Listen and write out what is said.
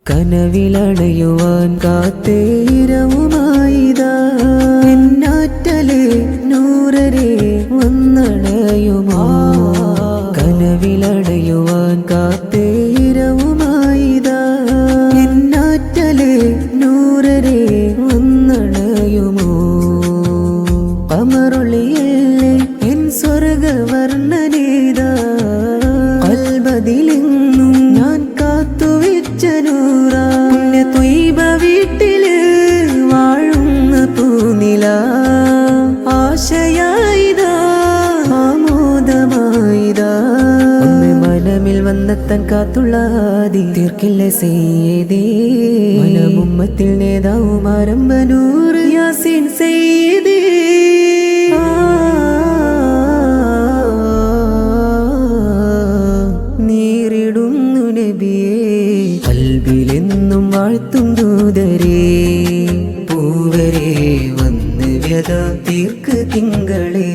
കനവിലണയുവാൻ കാത്തേരവുമായിതാ എന്നാറ്റലേ നൂറരെ വന്നണയുമോ കനവിലണയുവാൻ കാത്തേരവുമായിതാ എന്നാറ്റലേ നൂറരെ വന്നണയുമോ കമറുള്ളിയല്ലേ N സ്വർഗവർണ്ണനേതാ കൽബദിലെങ്ങും ഞാൻ കാത്തുവെച്ച നൂറാ ത്വയ്ബ വീട്ടില് വാഴുന്ന പൂനില ആശയായിതാ ആമോദമായിതാ ഒന്ന് മനമിൽ വന്നെത്താൻ കാത്തുള്ള ആദി തീർക്കില്ല സയ്യിദേ മനമുമ്മത്തിൽ നേതാവും ആരംഭനൂർ യാസീൻ സയ്യിദേ നീറിടുന്നു നബിയേ കൽബിലെന്നും വാഴ്ത്തും ദൂതരേ പൂവരേ വന്ന് വ്യത തീർക്ക് തിങ്കളേ